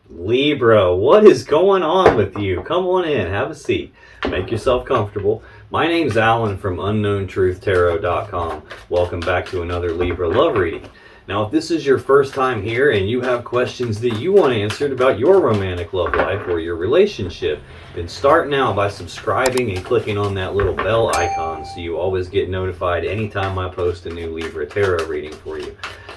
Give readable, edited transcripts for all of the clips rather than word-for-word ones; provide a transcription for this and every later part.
Libra, what is going on with you? Come on in, have a seat, make yourself comfortable. My name's Alan from UnknownTruthTarot.com. Welcome back to another Libra love reading. Now, if this is your first time here and you have questions that you want answered about your romantic love life or your relationship, then start now by subscribing and clicking on that little bell icon so you always get notified anytime I post a new Libra tarot reading for you.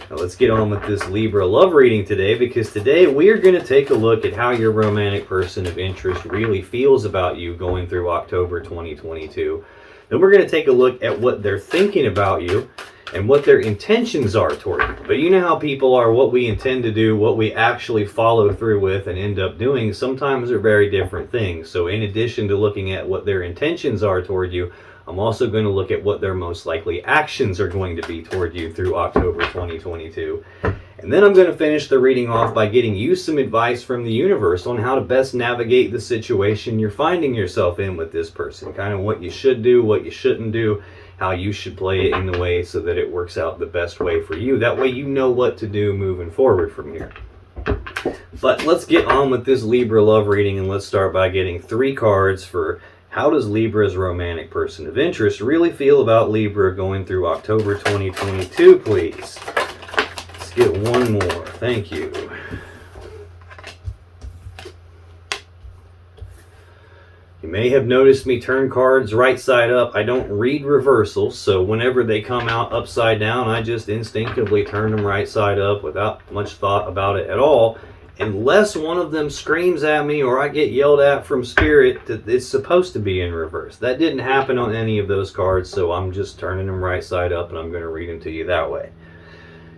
Now let's get on with this Libra love reading today, because today we are going to take a look at how your romantic person of interest really feels about you going through October 2022. Then we're going to take a look at what they're thinking about you and what their intentions are toward you. But you know how people are, what we intend to do, what we actually follow through with and end up doing, sometimes are very different things. So in addition to looking at what their intentions are toward you, I'm also going to look at what their most likely actions are going to be toward you through October 2022. And then I'm going to finish the reading off by getting you some advice from the universe on how to best navigate the situation you're finding yourself in with this person. Kind of what you should do, what you shouldn't do, how you should play it in the way so that it works out the best way for you. That way you know what to do moving forward from here. But let's get on with this Libra love reading, and let's start by getting 3 cards for how does Libra's romantic person of interest really feel about Libra going through October 2022, please. Let's get one more. Thank you. You may have noticed me turn cards right side up. I don't read reversals, so whenever they come out upside down, I just instinctively turn them right side up without much thought about it at all. Unless one of them screams at me or I get yelled at from spirit that it's supposed to be in reverse. That didn't happen on any of those cards, so I'm just turning them right side up and I'm going to read them to you that way.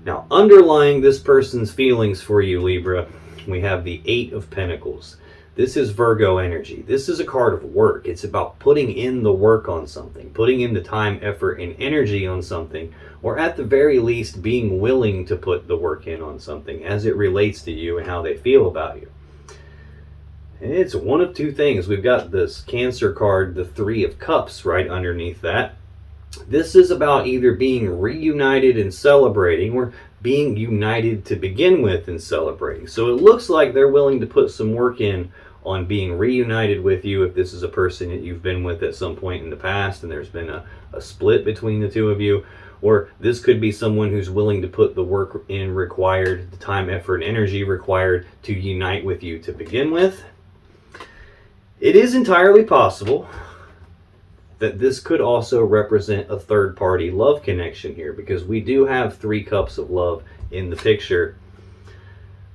Now, underlying this person's feelings for you, Libra, we have the 8 of Pentacles. This is Virgo energy. This is a card of work. It's about putting in the work on something, putting in the time, effort, and energy on something, or at the very least being willing to put the work in on something as it relates to you and how they feel about you. And it's one of 2 things. We've got this Cancer card, the 3 of Cups, right underneath that. This is about either being reunited and celebrating, or being united to begin with and celebrating. So it looks like they're willing to put some work in on being reunited with you if this is a person that you've been with at some point in the past and there's been a split between the 2 of you. Or this could be someone who's willing to put the work in required, the time, effort, and energy required to unite with you to begin with. It is entirely possible that this could also represent a third-party love connection here, because we do have 3 cups of love in the picture.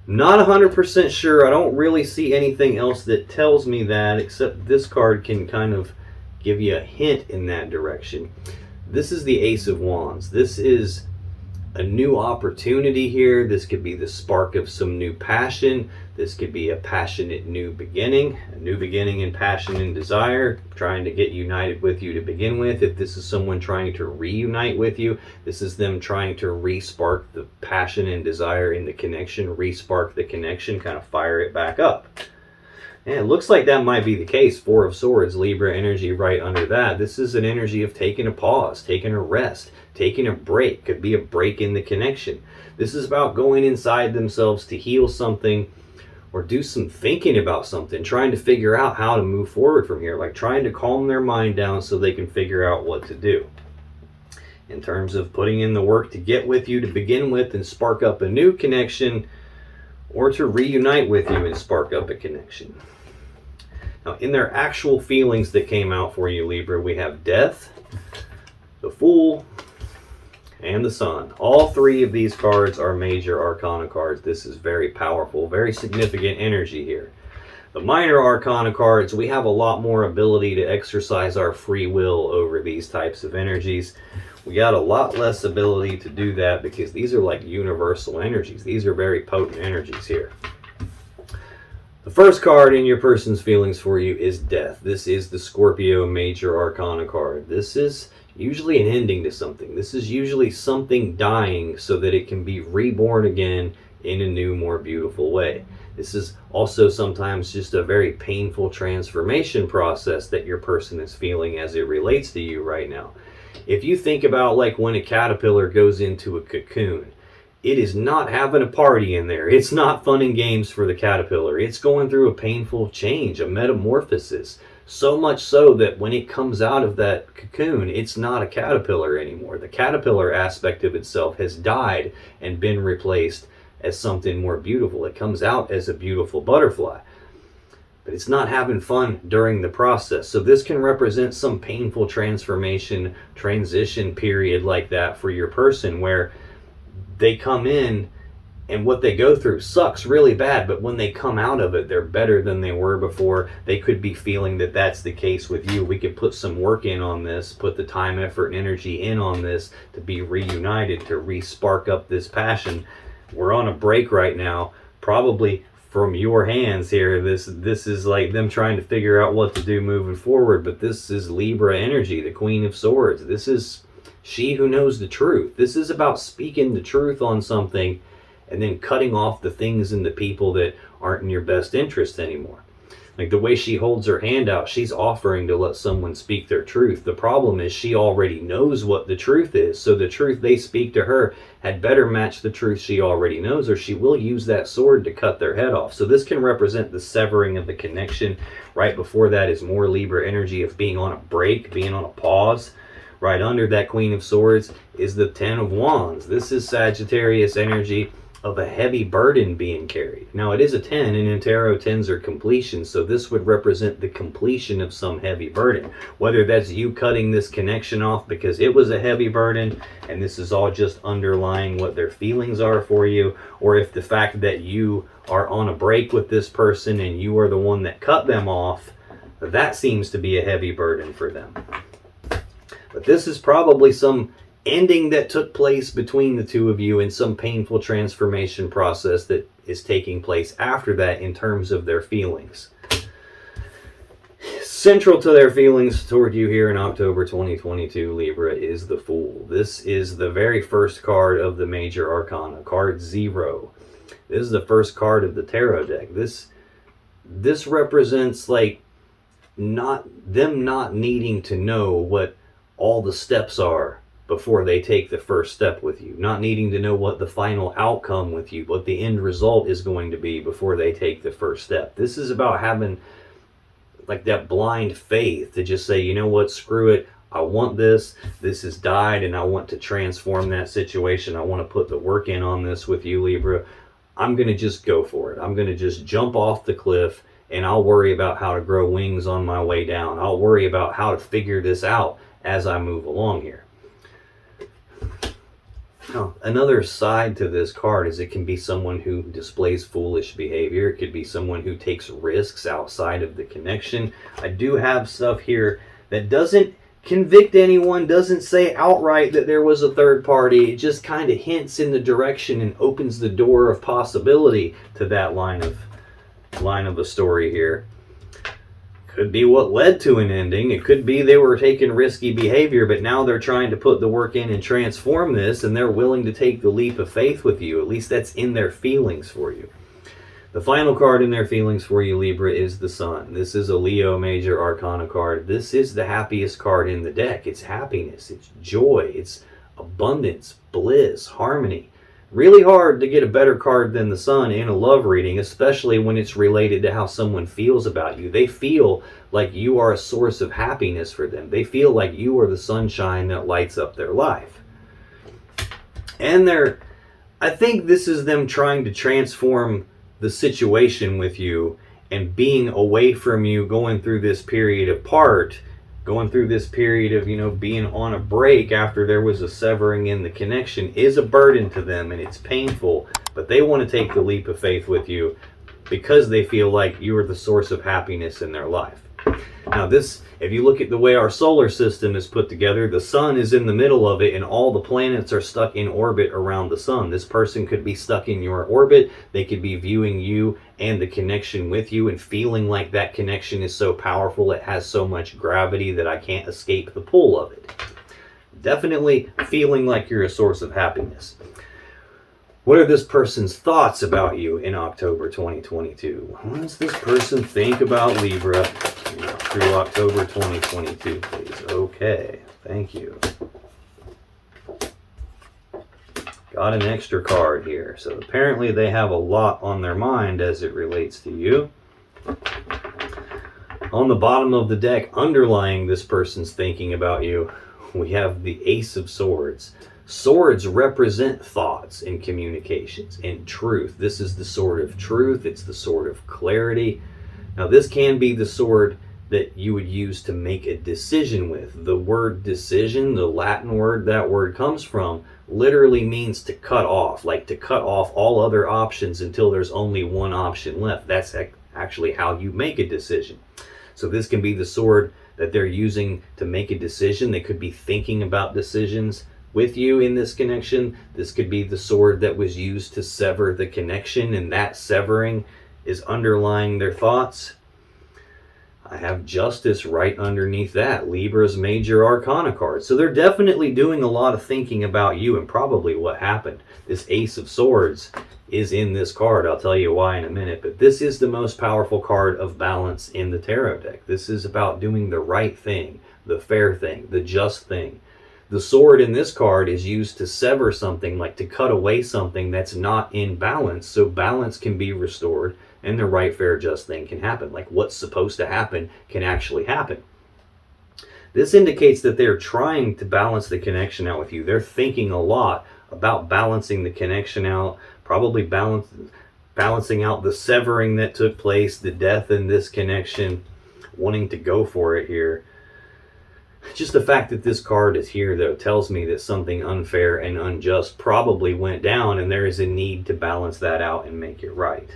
Not 100% sure. I don't really see anything else that tells me that, except this card can kind of give you a hint in that direction. This is the Ace of Wands. This is a new opportunity here. This could be the spark of some new passion. This could be a passionate new beginning in passion and desire, trying to get united with you to begin with. If this is someone trying to reunite with you, this is them trying to re-spark the passion and desire in the connection, re-spark the connection, kind of fire it back up. And it looks like that might be the case. 4 of Swords, Libra energy right under that. This is an energy of taking a pause, taking a rest, taking a break. Could be a break in the connection. This is about going inside themselves to heal something or do some thinking about something, trying to figure out how to move forward from here, like trying to calm their mind down so they can figure out what to do. In terms of putting in the work to get with you to begin with and spark up a new connection, or to reunite with you and spark up a connection. Now, in their actual feelings that came out for you, Libra, we have Death, the Fool, and the Sun. All 3 of these cards are major arcana cards. This is very powerful, very significant energy here. The minor arcana cards, we have a lot more ability to exercise our free will over these types of energies. We got a lot less ability to do that because these are like universal energies. These are very potent energies here. The first card in your person's feelings for you is Death. This is the Scorpio major arcana card. This is usually an ending to something. This is usually something dying so that it can be reborn again in a new, more beautiful way. This is also sometimes just a very painful transformation process that your person is feeling as it relates to you right now. If you think about like when a caterpillar goes into a cocoon it is not having a party in there. It's not fun and games for the caterpillar. It's going through a painful change, a metamorphosis. So much so that when it comes out of that cocoon, it's not a caterpillar anymore. The caterpillar aspect of itself has died and been replaced as something more beautiful. It comes out as a beautiful butterfly. But it's not having fun during the process. So this can represent some painful transformation, transition period like that for your person, where they come in and what they go through sucks really bad, but when they come out of it, they're better than they were before. They could be feeling that that's the case with you. We could put some work in on this, put the time, effort, and energy in on this to be reunited, to re-spark up this passion. We're on a break right now, probably from your hands here. This is like them trying to figure out what to do moving forward, but this is Libra energy, the Queen of Swords. This is she who knows the truth. This is about speaking the truth on something and then cutting off the things and the people that aren't in your best interest anymore. Like the way she holds her hand out, she's offering to let someone speak their truth. The problem is she already knows what the truth is, so the truth they speak to her had better match the truth she already knows, or she will use that sword to cut their head off. So this can represent the severing of the connection. Right before that is more Libra energy of being on a break, being on a pause. Right under that Queen of Swords is the Ten of Wands. This is Sagittarius energy of a heavy burden being carried. Now it is a 10, and in tarot 10s are completion, so this would represent the completion of some heavy burden. Whether that's you cutting this connection off because it was a heavy burden and this is all just underlying what their feelings are for you, or if the fact that you are on a break with this person and you are the one that cut them off, that seems to be a heavy burden for them. But this is probably some ending that took place between the two of you in some painful transformation process that is taking place after that in terms of their feelings. Central to their feelings toward you here in October 2022, Libra, is the Fool. This is the very first card of the major arcana, card 0. This is the first card of the tarot deck. This represents like not needing to know what all the steps are before they take the first step with you, not needing to know what the final outcome with you, what the end result is going to be before they take the first step. This is about having like that blind faith to just say, you know what, screw it, I want this has died, and I want to transform that situation. I want to put the work in on this with you, Libra. I'm going to just go for it. I'm going to just jump off the cliff, and I'll worry about how to grow wings on my way down. I'll worry about how to figure this out as I move along here. Now, another side to this card is it can be someone who displays foolish behavior. It could be someone who takes risks outside of the connection. I do have stuff here that doesn't convict anyone, doesn't say outright that there was a third party. It just kind of hints in the direction and opens the door of possibility to that line of the story here. Could be what led to an ending. It could be they were taking risky behavior, but now they're trying to put the work in and transform this, and they're willing to take the leap of faith with you. At least that's in their feelings for you. The final card in their feelings for you, Libra, is the Sun. This is a Leo major arcana card. This is the happiest card in the deck. It's happiness, it's joy, it's abundance, bliss, harmony. Really hard to get a better card than the Sun in a love reading, especially when it's related to how someone feels about you. They feel like you are a source of happiness for them. They feel like you are the sunshine that lights up their life. And I think this is them trying to transform the situation with you and being away from you, going through this period apart, going through this period of, being on a break after there was a severing in the connection is a burden to them, and it's painful, but they want to take the leap of faith with you because they feel like you are the source of happiness in their life. Now if you look at the way our solar system is put together, the Sun is in the middle of it and all the planets are stuck in orbit around the Sun. This person could be stuck in your orbit. They could be viewing you and the connection with you and feeling like that connection is so powerful, it has so much gravity that I can't escape the pull of it. Definitely feeling like you're a source of happiness. What are this person's thoughts about you in October 2022? What does this person think about Libra through October 2022, please? Okay, thank you. got an extra card here. So apparently they have a lot on their mind as it relates to you. On the bottom of the deck, underlying this person's thinking about you, we have the Ace of Swords. Swords represent thoughts and communications and truth. This is the sword of truth. It's the sword of clarity. Now, this can be the sword that you would use to make a decision with. The word decision, the Latin word that word comes from, literally means to cut off, like to cut off all other options until there's only one option left. That's actually how you make a decision. So this can be the sword that they're using to make a decision. They could be thinking about decisions with you in this connection. This could be the sword that was used to sever the connection, and that severing is underlying their thoughts. I have Justice right underneath that, Libra's Major Arcana card. So they're definitely doing a lot of thinking about you and probably what happened. This Ace of Swords is in this card. I'll tell you why in a minute. But this is the most powerful card of balance in the tarot deck. This is about doing the right thing, the fair thing, the just thing. The sword in this card is used to sever something, like to cut away something that's not in balance, so balance can be restored and the right, fair, just thing can happen. Like what's supposed to happen can actually happen. This indicates that they're trying to balance the connection out with you. They're thinking a lot about balancing the connection out, probably balancing out the severing that took place, the death in this connection, wanting to go for it here. Just the fact that this card is here, though, tells me that something unfair and unjust probably went down, and there is a need to balance that out and make it right.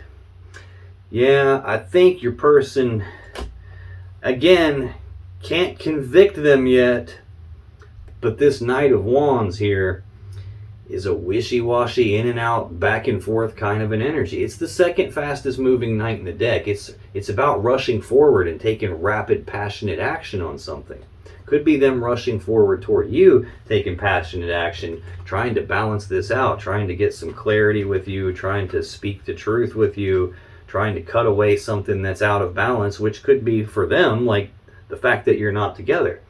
Yeah, I think your person, again, can't convict them yet, but this Knight of Wands here is a wishy-washy, in and out, back and forth kind of an energy. It's the second fastest moving knight in the deck. It's about rushing forward and taking rapid, passionate action on something. Could be them rushing forward toward you, taking passionate action, trying to balance this out, trying to get some clarity with you, trying to speak the truth with you, trying to cut away something that's out of balance, which could be for them like the fact that you're not together.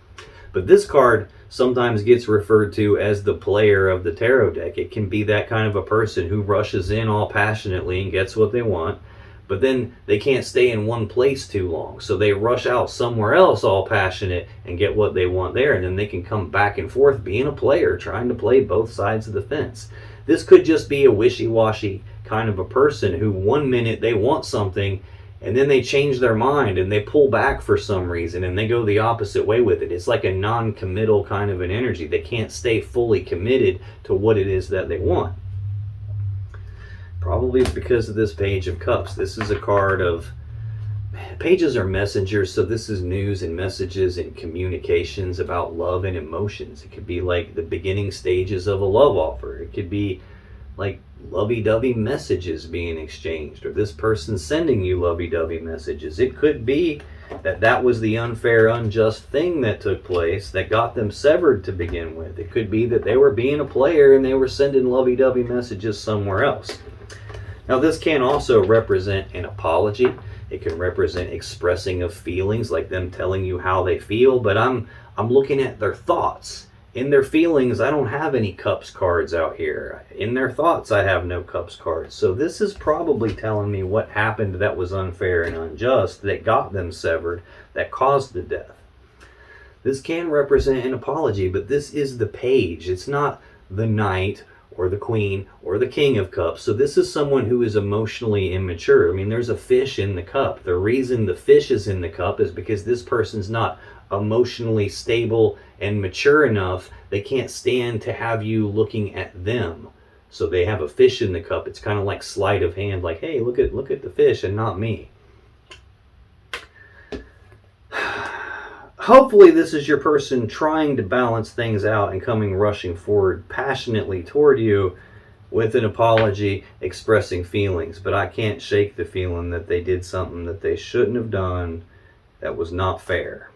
But this card sometimes gets referred to as the player of the tarot deck. It can be that kind of a person who rushes in all passionately and gets what they want, but then they can't stay in one place too long. So they rush out somewhere else all passionate and get what they want there, and then they can come back and forth being a player, trying to play both sides of the fence. This could just be a wishy-washy kind of a person who 1 minute they want something and then they change their mind and they pull back for some reason and they go the opposite way with it. It's like a non-committal kind of an energy. They can't stay fully committed to what it is that they want. Probably because of this Page of Cups. This is a card of, pages are messengers, so this is news and messages and communications about love and emotions. It could be like the beginning stages of a love offer. It could be like lovey-dovey messages being exchanged, or this person sending you lovey-dovey messages. It could be that was the unfair, unjust thing that took place that got them severed to begin with. It could be that they were being a player and they were sending lovey-dovey messages somewhere else. Now, this can also represent an apology. It can represent expressing of feelings, like them telling you how they feel, but I'm looking at their thoughts. In their feelings, I don't have any Cups cards out here. In their thoughts, I have no Cups cards. So this is probably telling me what happened that was unfair and unjust, that got them severed, that caused the death. This can represent an apology, but this is the Page. It's not the Knight or the Queen or the King of Cups. So this is someone who is emotionally immature. I mean, there's a fish in the cup. The reason the fish is in the cup is because this person's not emotionally stable and mature enough. They can't stand to have you looking at them. So they have a fish in the cup. It's kind of like sleight of hand, like, hey, look at the fish and not me. Hopefully this is your person trying to balance things out and coming rushing forward passionately toward you with an apology, expressing feelings. But I can't shake the feeling that they did something that they shouldn't have done, that was not fair,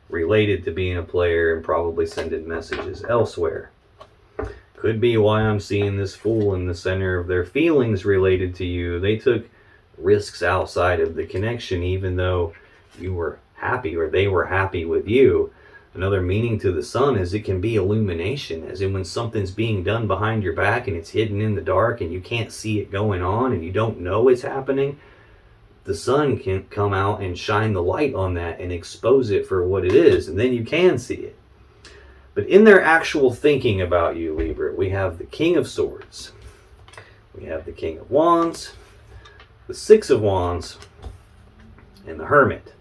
related to being a player and probably sending messages elsewhere. Could be why I'm seeing this Fool in the center of their feelings related to you. They took risks outside of the connection, even though you were happy or they were happy with you. Another meaning to the sun is it can be illumination, as in when something's being done behind your back and it's hidden in the dark and you can't see it going on and you don't know it's happening. The sun can come out and shine the light on that and expose it for what it is, and then you can see it. But in their actual thinking about you, Libra, we have the King of Swords, we have the King of Wands, the Six of Wands, and the Hermit.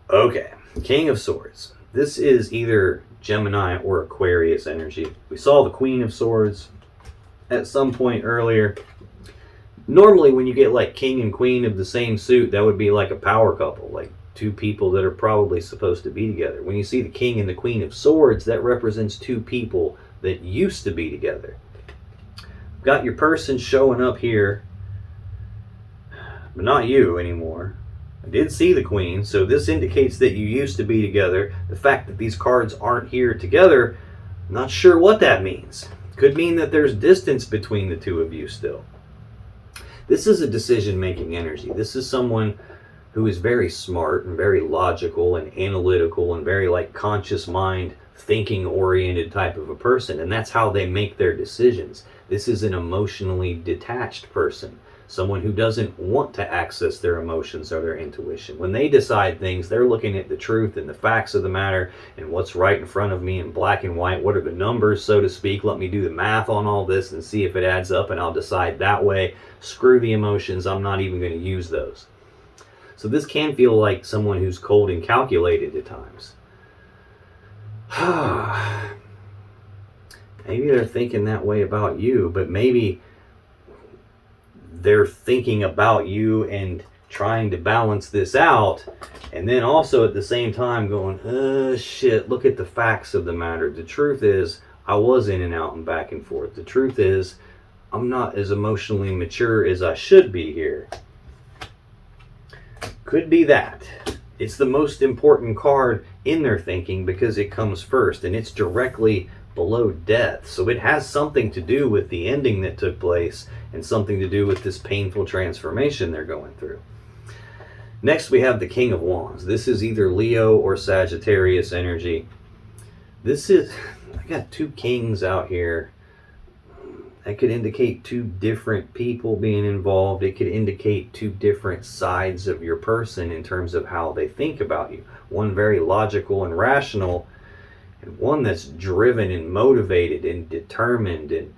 Okay, King of Swords. This is either Gemini or Aquarius energy. We saw the Queen of Swords at some point earlier. Normally when you get like king and queen of the same suit, that would be like a power couple, like two people that are probably supposed to be together. When you see the king and the queen of swords, that represents two people that used to be together. Got your person showing up here, but not you anymore. I did see the queen, so this indicates that you used to be together. The fact that these cards aren't here together, I'm not sure what that means. Could mean that there's distance between the two of you still. This is a decision-making energy. This is someone who is very smart and very logical and analytical and very like conscious mind, thinking-oriented type of a person. And that's how they make their decisions. This is an emotionally detached person. Someone who doesn't want to access their emotions or their intuition. When they decide things, they're looking at the truth and the facts of the matter and what's right in front of me in black and white. What are the numbers, so to speak? Let me do the math on all this and see if it adds up, and I'll decide that way. Screw the emotions. I'm not even going to use those. So this can feel like someone who's cold and calculated at times. Maybe they're thinking that way about you, but maybe they're thinking about you and trying to balance this out, and then also at the same time going, shit, look at the facts of the matter. The truth is, I was in and out and back and forth. The truth is, I'm not as emotionally mature as I should be here. Could be that. It's the most important card in their thinking because it comes first, and it's directly below death. So it has something to do with the ending that took place and something to do with this painful transformation they're going through. Next, we have the King of Wands. This is either Leo or Sagittarius energy. This is, I got two kings out here. That could indicate two different people being involved. It could indicate two different sides of your person in terms of how they think about you. One very logical and rational, and one that's driven and motivated and determined and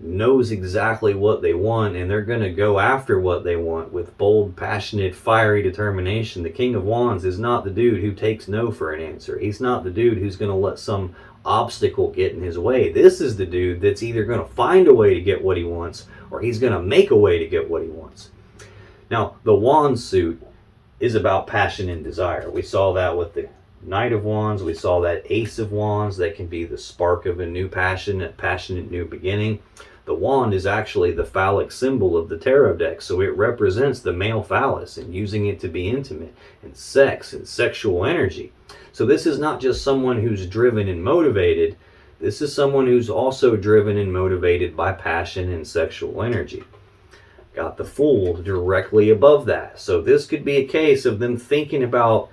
knows exactly what they want, and they're going to go after what they want with bold, passionate, fiery determination. The King of Wands is not the dude who takes no for an answer. He's not the dude who's going to let some obstacle get in his way. This is the dude that's either going to find a way to get what he wants, or he's going to make a way to get what he wants. Now, the Wand suit is about passion and desire. We saw that with the Knight of Wands. We saw that Ace of Wands. That can be the spark of a new passion, a passionate new beginning. The wand is actually the phallic symbol of the tarot deck, so it represents the male phallus and using it to be intimate and sex and sexual energy. So this is not just someone who's driven and motivated. This is someone who's also driven and motivated by passion and sexual energy. Got the Fool directly above that. So this could be a case of them thinking about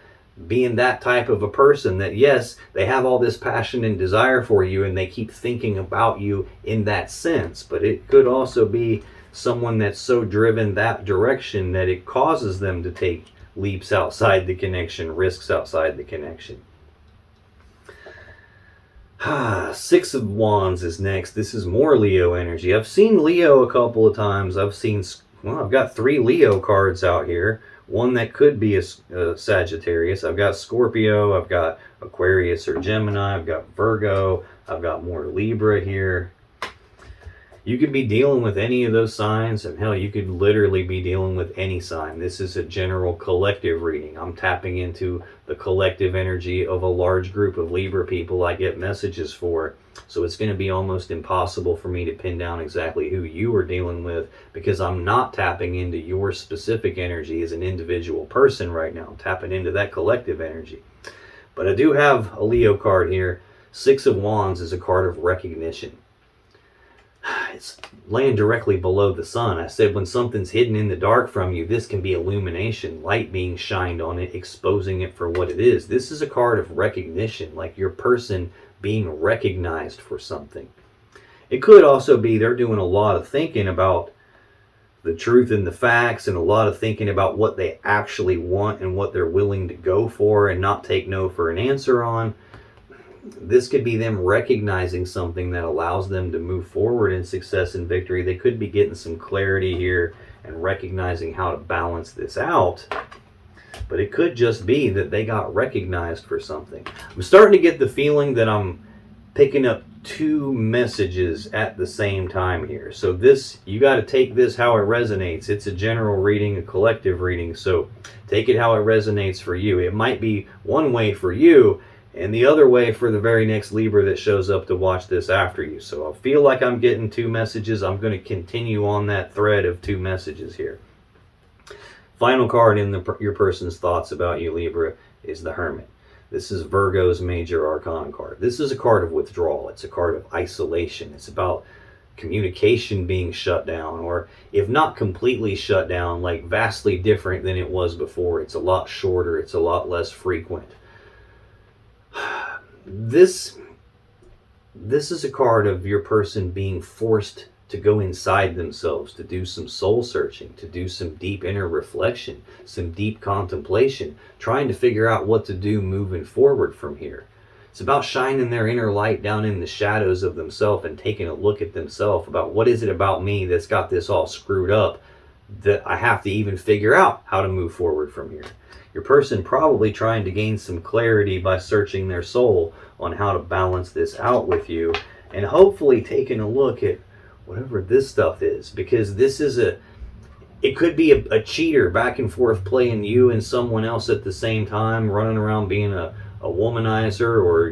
being that type of a person that, yes, they have all this passion and desire for you and they keep thinking about you in that sense. But it could also be someone that's so driven that direction that it causes them to take leaps outside the connection, risks outside the connection. Six of Wands is next. This is more Leo energy. I've seen Leo a couple of times. I've got 3 Leo cards out here. One that could be a Sagittarius. I've got Scorpio. I've got Aquarius or Gemini. I've got Virgo. I've got more Libra here. You could be dealing with any of those signs, and hell, you could literally be dealing with any sign. This is a general collective reading. I'm tapping into the collective energy of a large group of Libra people I get messages for. So it's going to be almost impossible for me to pin down exactly who you are dealing with because I'm not tapping into your specific energy as an individual person right now. I'm tapping into that collective energy. But I do have a Leo card here. Six of Wands is a card of recognition. it's laying directly below the sun. I said when something's hidden in the dark from you, this can be illumination, light being shined on it, exposing it for what it is. This is a card of recognition, like your person being recognized for something. It could also be they're doing a lot of thinking about the truth and the facts, and a lot of thinking about what they actually want and what they're willing to go for and not take no for an answer on. This could be them recognizing something that allows them to move forward in success and victory. They could be getting some clarity here and recognizing how to balance this out. But it could just be that they got recognized for something. I'm starting to get the feeling that I'm picking up two messages at the same time here. So this, you got to take this how it resonates. It's a general reading, a collective reading. So take it how it resonates for you. It might be one way for you and the other way for the very next Libra that shows up to watch this after you. So I feel like I'm getting two messages. I'm going to continue on that thread of two messages here. Final card in your person's thoughts about you, Libra, is the Hermit. This is Virgo's major arcana card. This is a card of withdrawal. It's a card of isolation. It's about communication being shut down, or if not completely shut down, like vastly different than it was before. It's a lot shorter. It's a lot less frequent. This is a card of your person being forced to go inside themselves, to do some soul searching, to do some deep inner reflection, some deep contemplation, trying to figure out what to do moving forward from here. It's about shining their inner light down in the shadows of themselves and taking a look at themselves about what is it about me that's got this all screwed up that I have to even figure out how to move forward from here. Your person probably trying to gain some clarity by searching their soul on how to balance this out with you, and hopefully taking a look at whatever this stuff is, because this is it could be a cheater back and forth playing you and someone else at the same time, running around being a womanizer, or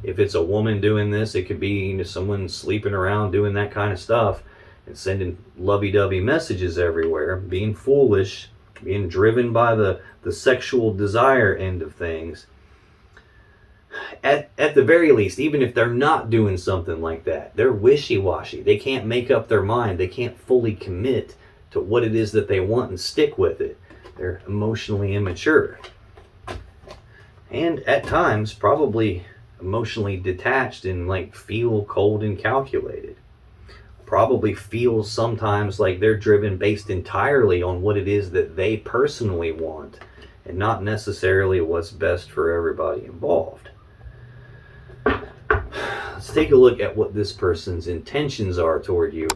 if it's a woman doing this, it could be someone sleeping around doing that kind of stuff and sending lovey-dovey messages everywhere, being foolish, being driven by the sexual desire end of things. At the very least, even if they're not doing something like that, they're wishy-washy. They can't make up their mind. They can't fully commit to what it is that they want and stick with it. They're emotionally immature. And at times, probably emotionally detached and feel cold and calculated. Probably feel sometimes like they're driven based entirely on what it is that they personally want and not necessarily what's best for everybody involved. Let's take a look at what this person's intentions are toward you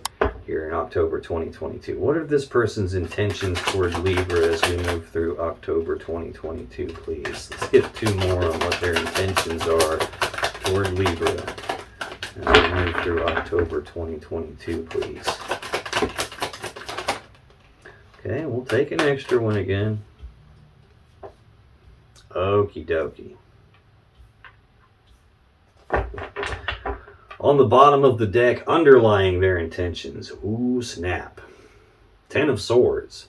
here in October 2022. What are this person's intentions toward Libra as we move through October 2022, please? Let's get two more on what their intentions are toward Libra as we move through October 2022, please. Okay, we'll take an extra one again. Okie dokie. On the bottom of the deck, underlying their intentions. Ooh, snap. 10 of Swords.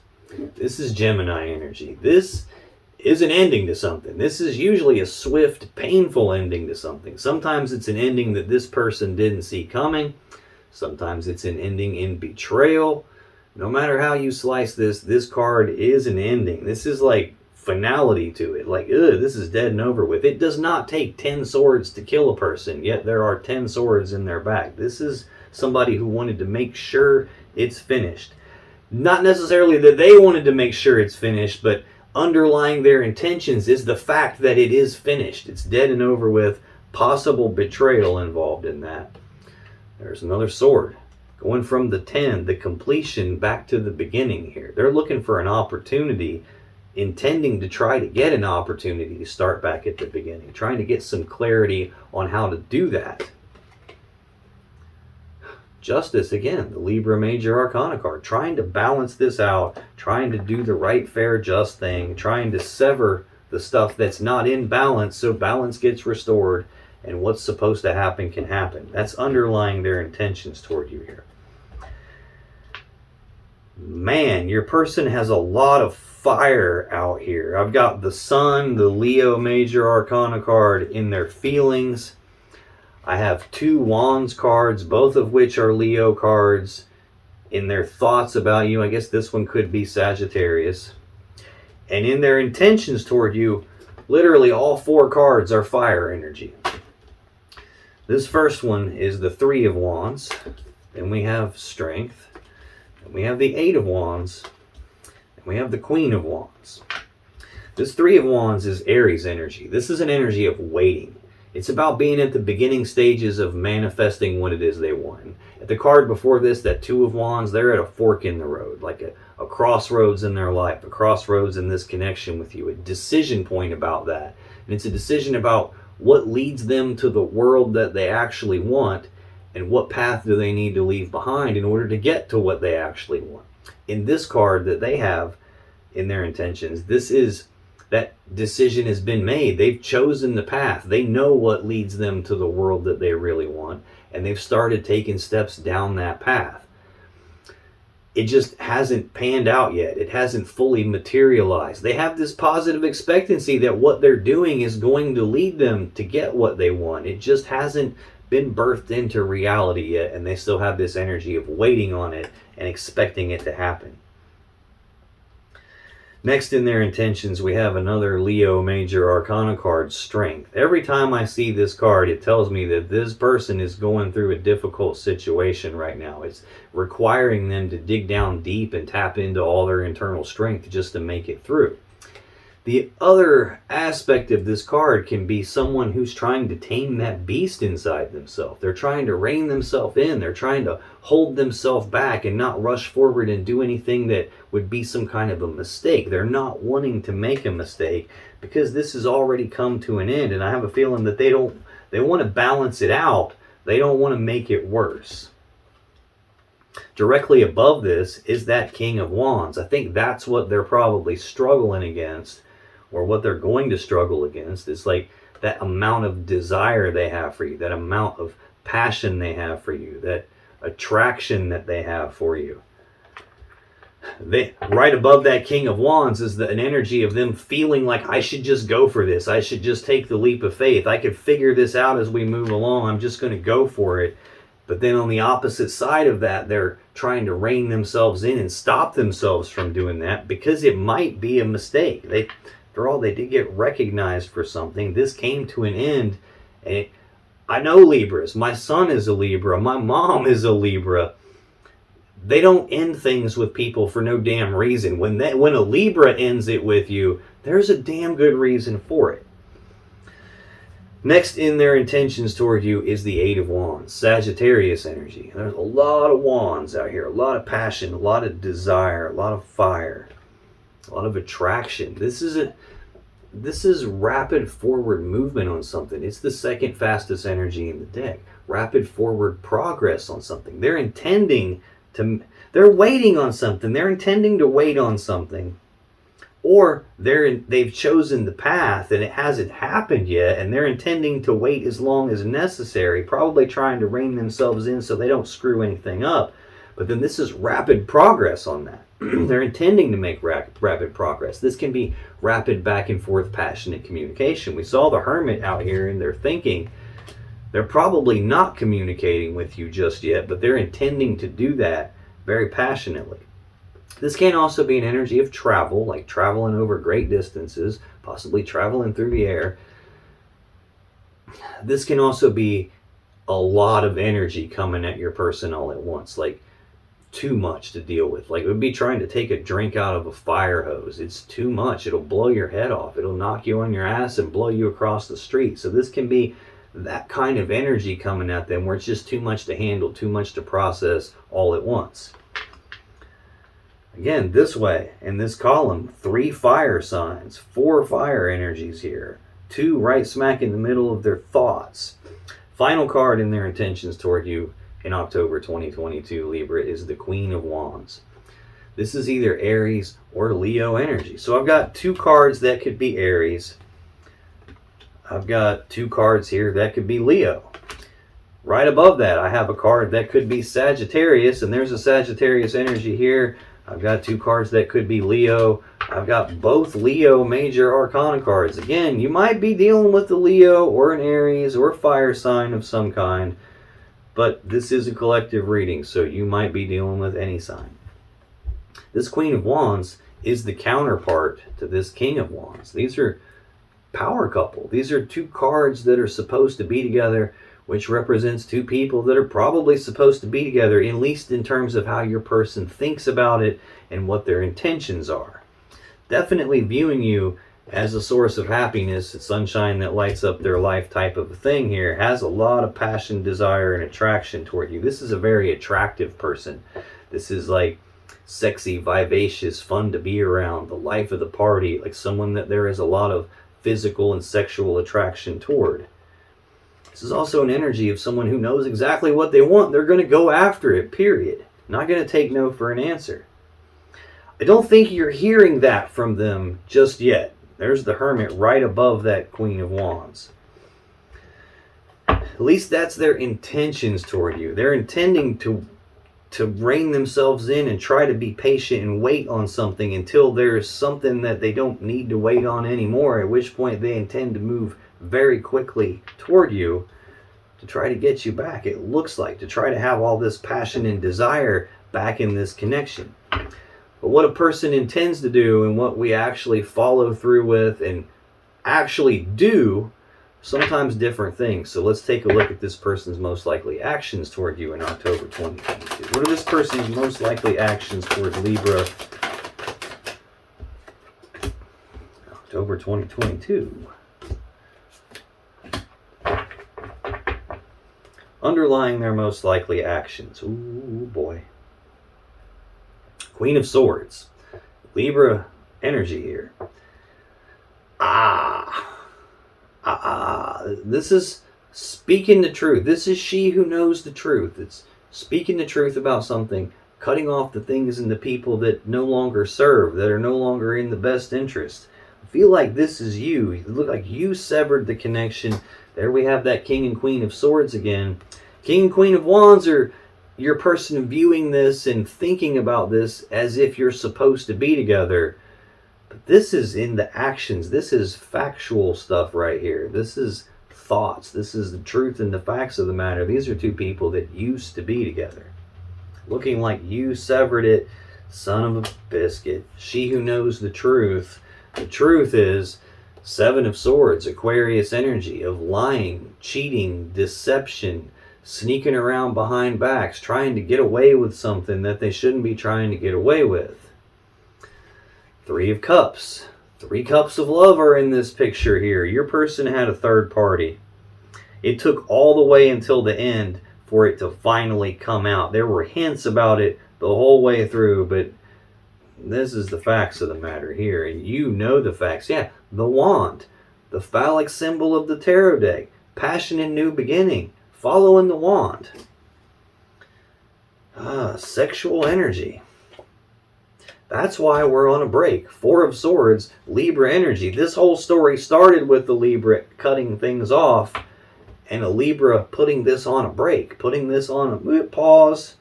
This is Gemini energy. This is an ending to something. This is usually a swift, painful ending to something. Sometimes it's an ending that this person didn't see coming. Sometimes it's an ending in betrayal. No matter how you slice this card is an ending. This is like finality to it. This is dead and over with. It does not take 10 swords to kill a person, yet there are 10 swords in their back. This is somebody who wanted to make sure it's finished. Not necessarily that they wanted to make sure it's finished, but underlying their intentions is the fact that it is finished. It's dead and over with. Possible betrayal involved in that. There's another sword. Going from the 10, the completion, back to the beginning here. They're looking for an opportunity, intending to try to get an opportunity to start back at the beginning, trying to get some clarity on how to do that. Justice, again, the Libra Major Arcana card, trying to balance this out, trying to do the right, fair, just thing, trying to sever the stuff that's not in balance so balance gets restored and what's supposed to happen can happen. That's underlying their intentions toward you here. Man, your person has a lot of fire out here. I've got the Sun, the Leo Major Arcana card, in their feelings. I have 2 Wands cards, both of which are Leo cards in their thoughts about you. I guess this one could be Sagittarius. And in their intentions toward you, literally all 4 cards are fire energy. This first one is the 3 of Wands. Then we have Strength. And we have the 8 of Wands. And we have the Queen of Wands. This 3 of Wands is Aries energy. This is an energy of waiting. It's about being at the beginning stages of manifesting what it is they want. At the card before this, that 2 of Wands, they're at a fork in the road, like a crossroads in their life, a crossroads in this connection with you, a decision point about that. And it's a decision about what leads them to the world that they actually want, and what path do they need to leave behind in order to get to what they actually want. In this card that they have in their intentions, this is that decision has been made. They've chosen the path. They know what leads them to the world that they really want, and they've started taking steps down that path. It just hasn't panned out yet. It hasn't fully materialized. They have this positive expectancy that what they're doing is going to lead them to get what they want. It just hasn't been birthed into reality yet, and they still have this energy of waiting on it and expecting it to happen. Next in their intentions, we have another Leo Major Arcana card, Strength. Every time I see this card, it tells me that this person is going through a difficult situation right now. It's requiring them to dig down deep and tap into all their internal strength just to make it through. The other aspect of this card can be someone who's trying to tame that beast inside themselves. They're trying to rein themselves in. They're trying to hold themselves back and not rush forward and do anything that would be some kind of a mistake. They're not wanting to make a mistake because this has already come to an end, and I have a feeling that they want to balance it out. They don't want to make it worse. Directly above this is that King of Wands. I think that's what they're probably struggling against, or what they're going to struggle against. It's like that amount of desire they have for you, that amount of passion they have for you, that attraction that they have for you. Right above that King of Wands is an energy of them feeling like, I should just go for this. I should just take the leap of faith. I could figure this out as we move along. I'm just going to go for it. But then on the opposite side of that, they're trying to rein themselves in and stop themselves from doing that because it might be a mistake. After all, they did get recognized for something. This came to an end. And I know Libras. My son is a Libra. My mom is a Libra. They don't end things with people for no damn reason. When a Libra ends it with you, there's a damn good reason for it. Next in their intentions toward you is the 8 of Wands, Sagittarius energy. There's a lot of wands out here, a lot of passion, a lot of desire, a lot of fire, a lot of attraction. This is rapid forward movement on something. It's the second fastest energy in the deck. Rapid forward progress on something. They're waiting on something. They're intending to wait on something. Or they've chosen the path and it hasn't happened yet, and they're intending to wait as long as necessary, probably trying to rein themselves in so they don't screw anything up. But then this is rapid progress on that. They're intending to make rapid progress. This can be rapid back and forth passionate communication. We saw the Hermit out here in their thinking. They're probably not communicating with you just yet, but they're intending to do that very passionately. This can also be an energy of travel, like traveling over great distances, possibly traveling through the air. This can also be a lot of energy coming at your person all at once, like too much to deal with. Like it would be trying to take a drink out of a fire hose. It's too much. It'll blow your head off. It'll knock you on your ass and blow you across the street. So this can be that kind of energy coming at them where it's just too much to handle, too much to process all at once. Again, this way, in this column, 3 fire signs, 4 fire energies here, 2 right smack in the middle of their thoughts. Final card in their intentions toward you in October 2022, Libra, is the Queen of Wands. This is either Aries or Leo energy. So I've got 2 cards that could be Aries. I've got 2 cards here that could be Leo. Right above that, I have a card that could be Sagittarius, and there's a Sagittarius energy here. I've got 2 cards that could be Leo. I've got both Leo major arcana cards. Again, you might be dealing with a Leo or an Aries or a fire sign of some kind, but this is a collective reading, so you might be dealing with any sign. This Queen of Wands is the counterpart to this King of Wands. These are power couple. These are 2 cards that are supposed to be together, which represents 2 people that are probably supposed to be together, at least in terms of how your person thinks about it and what their intentions are. Definitely viewing you as a source of happiness, sunshine that lights up their life type of a thing here, has a lot of passion, desire, and attraction toward you. This is a very attractive person. This is like sexy, vivacious, fun to be around, the life of the party, like someone that there is a lot of physical and sexual attraction toward. This is also an energy of someone who knows exactly what they want. They're going to go after it, period. Not going to take no for an answer. I don't think you're hearing that from them just yet. There's the Hermit right above that Queen of Wands. At least that's their intentions toward you. They're intending to rein themselves in and try to be patient and wait on something until there's something that they don't need to wait on anymore, at which point they intend to move very quickly toward you to try to get you back. It looks like to try to have all this passion and desire back in this connection. But what a person intends to do and what we actually follow through with and actually do, sometimes different things. So let's take a look at this person's most likely actions toward you in October 2022. What are this person's most likely actions toward Libra October 2022? Underlying their most likely actions. Ooh, boy. Queen of Swords. Libra energy here. This is speaking the truth. This is she who knows the truth. It's speaking the truth about something, cutting off the things and the people that no longer serve, that are no longer in the best interest. I feel like this is you. You look like you severed the connection. There we have that King and Queen of Swords again. King and Queen of Wands are your person viewing this and thinking about this as if you're supposed to be together. But this is in the actions. This is factual stuff right here. This is thoughts. This is the truth and the facts of the matter. These are 2 people that used to be together. Looking like you severed it. Son of a biscuit. She who knows the truth. The truth is 7 of Swords, Aquarius energy of lying, cheating, deception, sneaking around behind backs, trying to get away with something that they shouldn't be trying to get away with. 3 of Cups. 3 cups of love are in this picture here. Your person had a third party. It took all the way until the end for it to finally come out. There were hints about it the whole way through, but this is the facts of the matter here. And you know the facts. Yeah, the wand. The phallic symbol of the tarot deck. Passion and new beginning. Following the wand. Sexual energy. That's why we're on a break. 4 of Swords, Libra energy. This whole story started with the Libra cutting things off and a Libra putting this on a break, putting this on a pause.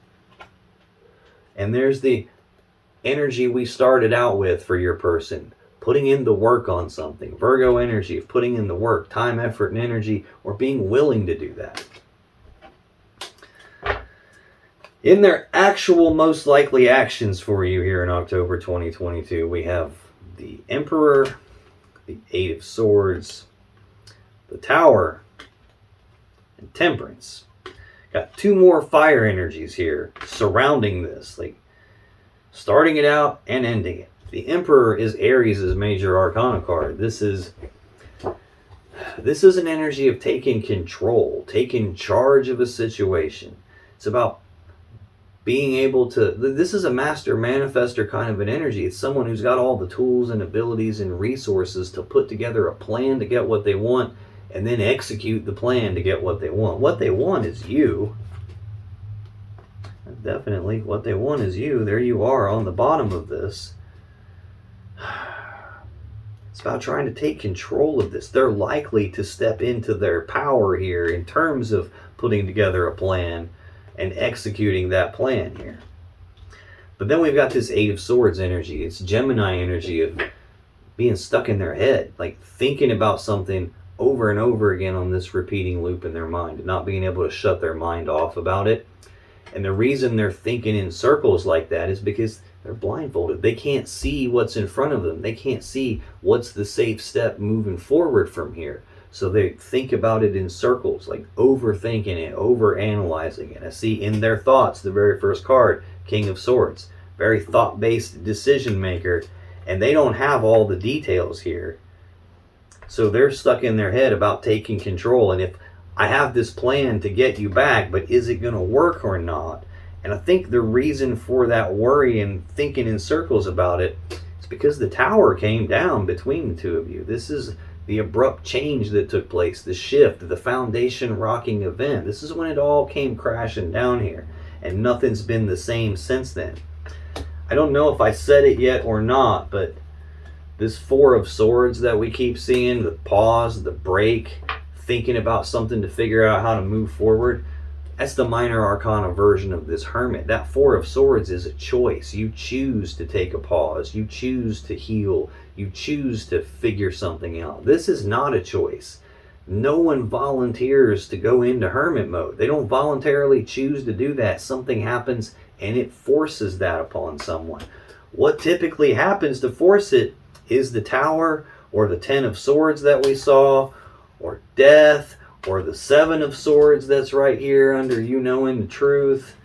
And there's the energy we started out with for your person. Putting in the work on something. Virgo energy of putting in the work, time, effort, and energy, or being willing to do that. In their actual most likely actions for you here in October 2022, we have the Emperor, the 8 of Swords, the Tower, and Temperance. Got 2 more fire energies here surrounding this, like starting it out and ending it. The Emperor is Aries' major arcana card. This is an energy of taking control, taking charge of a situation. It's about being able to, this is a master manifester kind of an energy. It's someone who's got all the tools and abilities and resources to put together a plan to get what they want and then execute the plan to get what they want. What they want is you. Definitely what they want is you. There you are on the bottom of this. It's about trying to take control of this. They're likely to step into their power here in terms of putting together a plan and executing that plan here. But then we've got this Eight of Swords energy. It's Gemini energy of being stuck in their head, like thinking about something over and over again on this repeating loop in their mind, and not being able to shut their mind off about it. And the reason they're thinking in circles like that is because they're blindfolded. They can't see what's in front of them. They can't see what's the safe step moving forward from here. So they think about it in circles, like overthinking it, overanalyzing it. I see in their thoughts, the very first card, King of Swords, very thought-based decision maker, and they don't have all the details here. So they're stuck in their head about taking control. And if I have this plan to get you back, but is it going to work or not? And I think the reason for that worry and thinking in circles about it is because the tower came down between the two of you. This is the abrupt change that took place, the shift, the foundation rocking event. This is when it all came crashing down here, and nothing's been the same since then. I don't know if I said it yet or not, but this Four of Swords that we keep seeing, the pause, the break, thinking about something to figure out how to move forward, that's the minor arcana version of this Hermit. That Four of Swords is a choice. You choose to take a pause. You choose to heal. You choose to figure something out. This is not a choice. No one volunteers to go into Hermit mode. They don't voluntarily choose to do that. Something happens and it forces that upon someone. What typically happens to force it is the Tower, or the Ten of Swords that we saw, or death, or the Seven of Swords that's right here under you knowing the truth,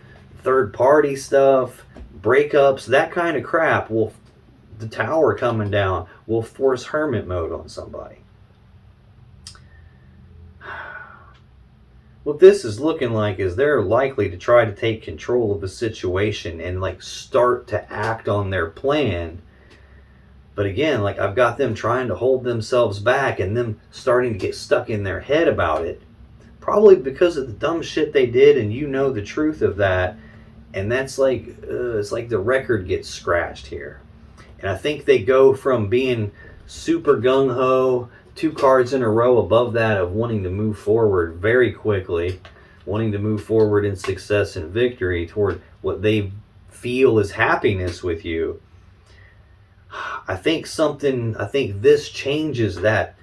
third party stuff, breakups, that kind of crap. The Tower coming down will force Hermit mode on somebody. What this is looking like is they're likely to try to take control of the situation and like start to act on their plan. But again, like I've got them trying to hold themselves back and them starting to get stuck in their head about it. Probably because of the dumb shit they did, and you know the truth of that. And that's like, it's like the record gets scratched here. And I think they go from being super gung-ho, 2 cards in a row above that of wanting to move forward very quickly, wanting to move forward in success and victory toward what they feel is happiness with you. I think this changes that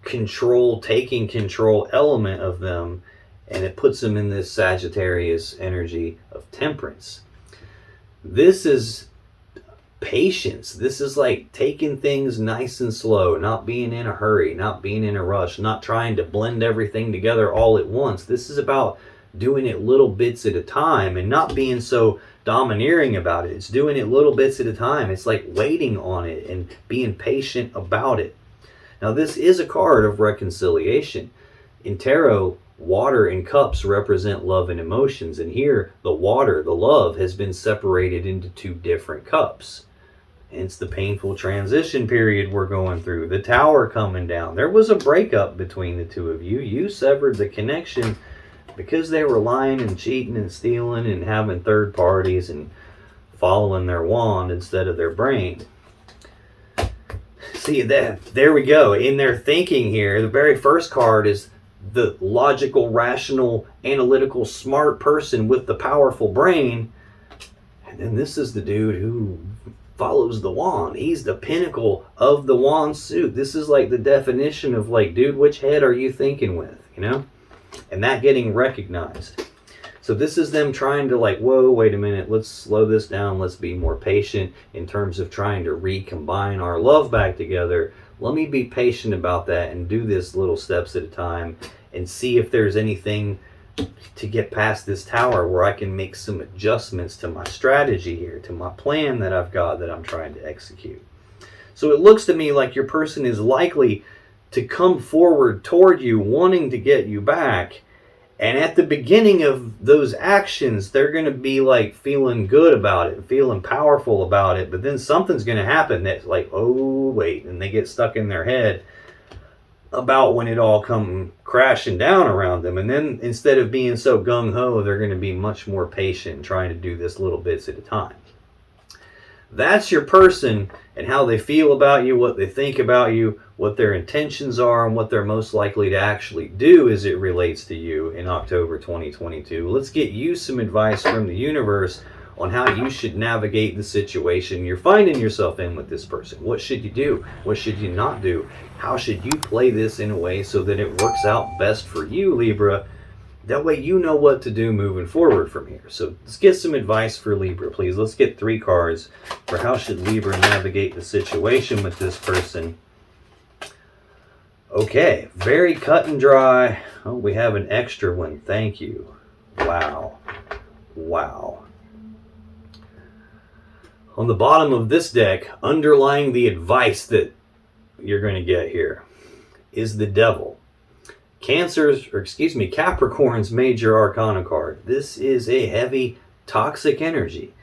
taking control element of them, and it puts them in this Sagittarius energy of temperance. This is patience. This is like taking things nice and slow, not being in a hurry, not being in a rush, not trying to blend everything together all at once. This is about doing it little bits at a time and not being so domineering about it. It's doing it little bits at a time. It's like waiting on it and being patient about it. Now, this is a card of reconciliation. In tarot, water and cups represent love and emotions, and here the water, the love, has been separated into 2 different cups. Hence the painful transition period we're going through, the Tower coming down. There was a breakup between the two of you. You severed the connection because they were lying and cheating and stealing and having third parties and following their wand instead of their brain. See, there we go. In their thinking here, the very first card is the logical, rational, analytical, smart person with the powerful brain. And then this is the dude who follows the wand. He's the pinnacle of the wand suit. This is like the definition of like, dude, which head are you thinking with, you know? And that getting recognized. So this is them trying to like, whoa, wait a minute, let's slow this down. Let's be more patient in terms of trying to recombine our love back together. Let me be patient about that and do this little steps at a time and see if there's anything to get past this Tower where I can make some adjustments to my strategy here, to my plan that I've got that I'm trying to execute. So it looks to me like your person is likely to come forward toward you, wanting to get you back. And at the beginning of those actions, they're going to be like feeling good about it, feeling powerful about it. But then something's going to happen that's like, oh, wait. And they get stuck in their head about when it all come crashing down around them. And then instead of being so gung-ho, they're going to be much more patient, trying to do this little bits at a time. That's your person and how they feel about you, what they think about you, what their intentions are, and what they're most likely to actually do as it relates to you in October 2022. Let's get you some advice from the universe. on how you should navigate the situation you're finding yourself in with this person. What should you do? What should you not do? How should you play this in a way so that it works out best for you, Libra? That way you know what to do moving forward from here. So let's get some advice for Libra, please. Let's get 3 cards for how should Libra navigate the situation with this person. Okay, very cut and dry. Oh, we have an extra one. Thank you. Wow. Wow. On the bottom of this deck, underlying the advice that you're going to get here, is the Devil. Capricorn's major arcana card. This is a heavy, toxic energy.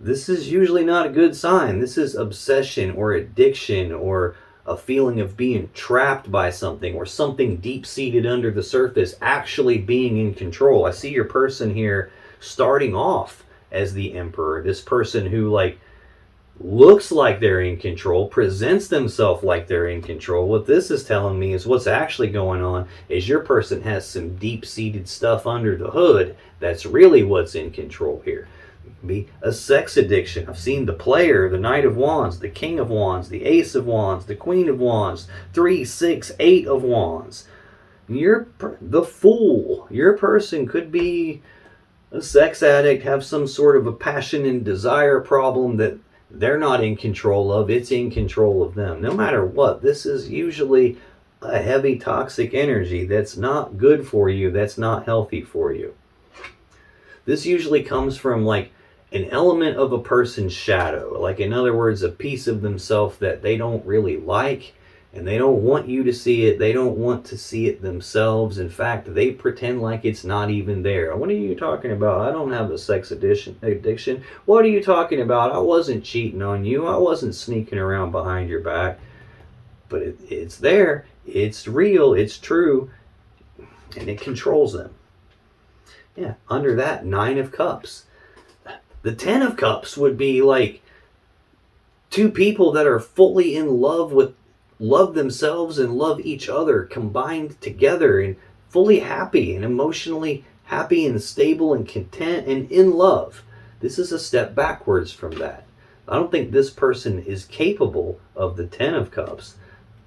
This is usually not a good sign. This is obsession or addiction or a feeling of being trapped by something or something deep-seated under the surface actually being in control. I see your person here starting off as the Emperor. This person who looks like they're in control, presents themselves like they're in control. What this is telling me is what's actually going on is your person has some deep-seated stuff under the hood that's really what's in control here. Be a sex addiction. I've seen the Player, the Knight of Wands, the King of Wands, the Ace of Wands, the Queen of Wands, 3, 6, 8 of Wands. The Fool. Your person could be a sex addict, have some sort of a passion and desire problem that they're not in control of. It's in control of them. No matter what, this is usually a heavy toxic energy that's not good for you, that's not healthy for you. This usually comes from an element of a person's shadow. In other words, a piece of themselves that they don't really like, and they don't want you to see it. They don't want to see it themselves. In fact, they pretend like it's not even there. What are you talking about? I don't have a sex addiction. What are you talking about? I wasn't cheating on you. I wasn't sneaking around behind your back. But it's there. It's real. It's true. And it controls them. Yeah, under that, 9 of Cups. The 10 of Cups would be 2 people that are fully in love themselves and love each other, combined together and fully happy and emotionally happy and stable and content and in love. This is a step backwards from that. I don't think this person is capable of the 10 of Cups.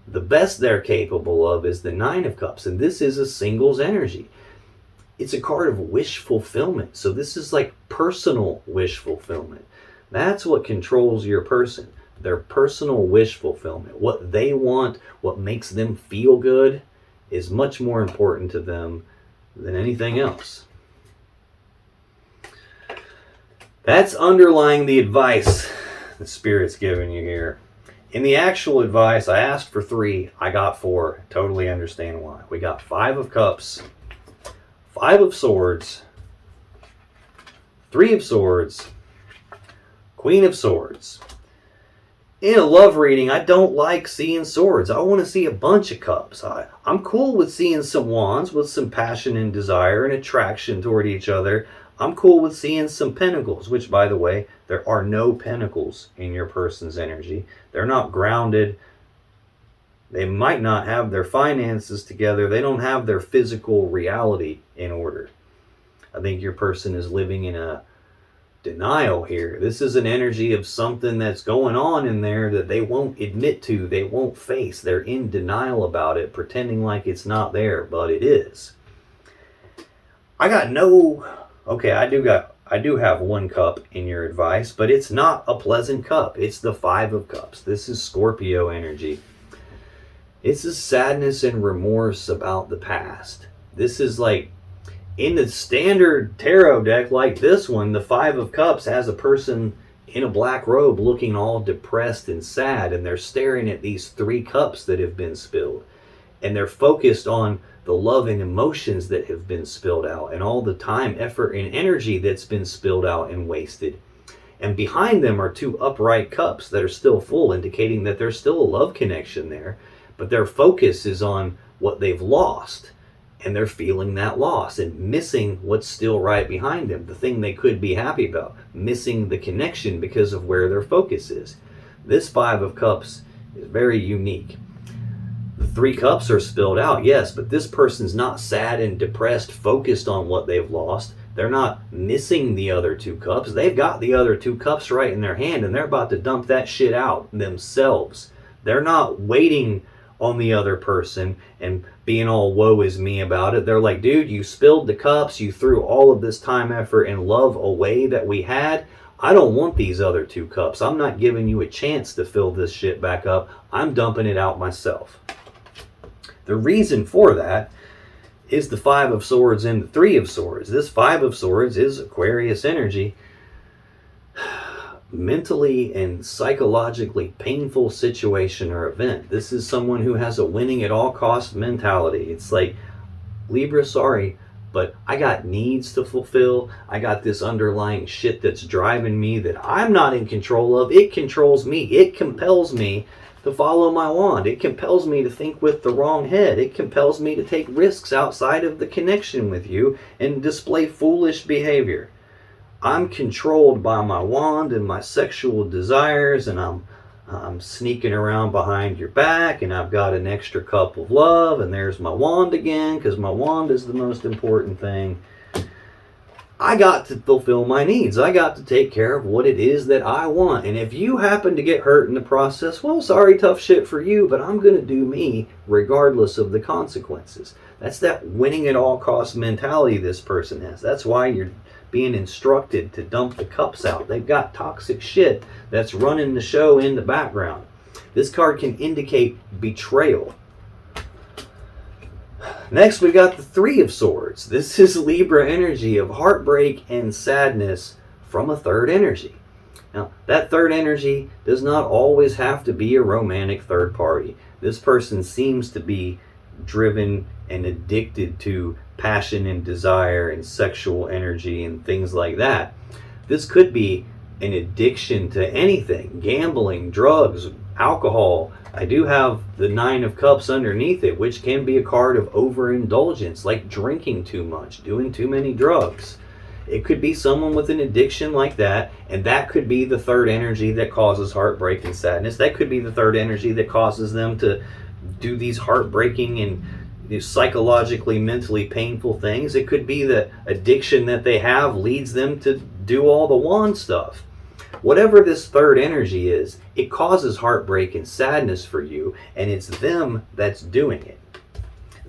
The best they're capable of is the 9 of Cups, and this is a singles energy. It's a card of wish fulfillment. So this is personal wish fulfillment. That's what controls your person. Their personal wish fulfillment. What they want, what makes them feel good, is much more important to them than anything else. That's underlying the advice the Spirit's giving you here. In the actual advice, I asked for 3. I got 4. Totally understand why. We got 5 of Cups, 5 of Swords, 3 of Swords, Queen of Swords. In a love reading, I don't like seeing swords. I want to see a bunch of cups. I'm cool with seeing some wands with some passion and desire and attraction toward each other. I'm cool with seeing some pentacles, which, by the way, there are no pentacles in your person's energy. They're not grounded. They might not have their finances together. They don't have their physical reality in order. I think your person is living in a denial here. This is an energy of something that's going on in there that they won't admit to, they won't face. They're in denial about it, pretending like it's not there, but it is. I do have 1 cup in your advice, but it's not a pleasant cup. It's the 5 of Cups. This is Scorpio energy. It's a sadness and remorse about the past. This is in the standard tarot deck like this one, the 5 of Cups has a person in a black robe looking all depressed and sad, and they're staring at these 3 cups that have been spilled. And they're focused on the love and emotions that have been spilled out and all the time, effort, and energy that's been spilled out and wasted. And behind them are 2 upright cups that are still full, indicating that there's still a love connection there, but their focus is on what they've lost. And they're feeling that loss and missing what's still right behind them, the thing they could be happy about, missing the connection because of where their focus is. This 5 of Cups is very unique. The 3 cups are spilled out, yes, but this person's not sad and depressed, focused on what they've lost. They're not missing the other 2 cups. They've got the other 2 cups right in their hand, and they're about to dump that shit out themselves. They're not waiting on the other person and being all woe is me about it. They're like, dude, you spilled the cups. You threw all of this time, effort, and love away that we had. I don't want these other 2 cups. I'm not giving you a chance to fill this shit back up. I'm dumping it out myself. The reason for that is the 5 of Swords and the 3 of Swords. This 5 of Swords is Aquarius energy. Mentally and psychologically painful situation or event. This is someone who has a winning at all cost mentality. It's like, Libra, sorry, but I got needs to fulfill. I got this underlying shit that's driving me that I'm not in control of. It controls me. It compels me to follow my wand. It compels me to think with the wrong head. It compels me to take risks outside of the connection with you and display foolish behavior. I'm controlled by my wand and my sexual desires, and I'm sneaking around behind your back, and I've got an extra cup of love, and there's my wand again, because my wand is the most important thing. I got to fulfill my needs. I got to take care of what it is that I want. And if you happen to get hurt in the process, well, sorry, tough shit for you, but I'm going to do me regardless of the consequences. That's that winning at all costs mentality this person has. That's why you're being instructed to dump the cups out. They've got toxic shit that's running the show in the background. This card can indicate betrayal. Next, we got the 3 of Swords. This is Libra energy of heartbreak and sadness from a third energy. Now, that third energy does not always have to be a romantic third party. This person seems to be driven and addicted to passion and desire and sexual energy and things like that. This could be an addiction to anything: gambling, drugs, alcohol. I do have the 9 of Cups underneath it, which can be a card of overindulgence, like drinking too much, doing too many drugs. It could be someone with an addiction like that, and that could be the third energy that causes heartbreak and sadness. That could be the third energy that causes them to do these heartbreaking and psychologically, mentally painful things. It could be the addiction that they have leads them to do all the wand stuff. Whatever this third energy is, it causes heartbreak and sadness for you, and it's them that's doing it.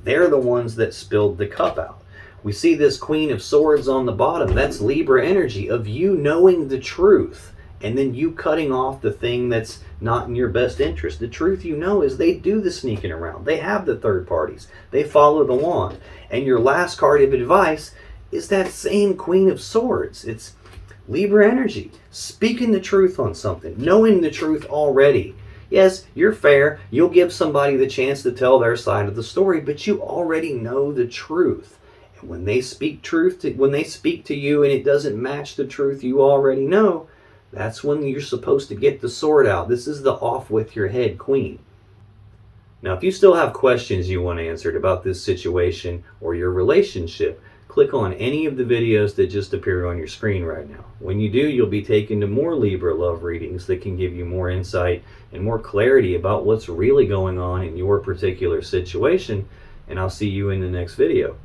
They're the ones that spilled the cup out. We see this Queen of Swords on the bottom. That's Libra energy of you knowing the truth and then you cutting off the thing that's not in your best interest. The truth you know is they do the sneaking around. They have the third parties. They follow the wand. And your last card of advice is that same Queen of Swords. It's Libra energy, speaking the truth on something, knowing the truth already. Yes, you're fair. You'll give somebody the chance to tell their side of the story, but you already know the truth. And when they speak when they speak to you and it doesn't match the truth you already know, that's when you're supposed to get the sword out. This is the off with your head queen. Now, if you still have questions you want answered about this situation or your relationship, click on any of the videos that just appear on your screen right now. When you do, you'll be taken to more Libra love readings that can give you more insight and more clarity about what's really going on in your particular situation. And I'll see you in the next video.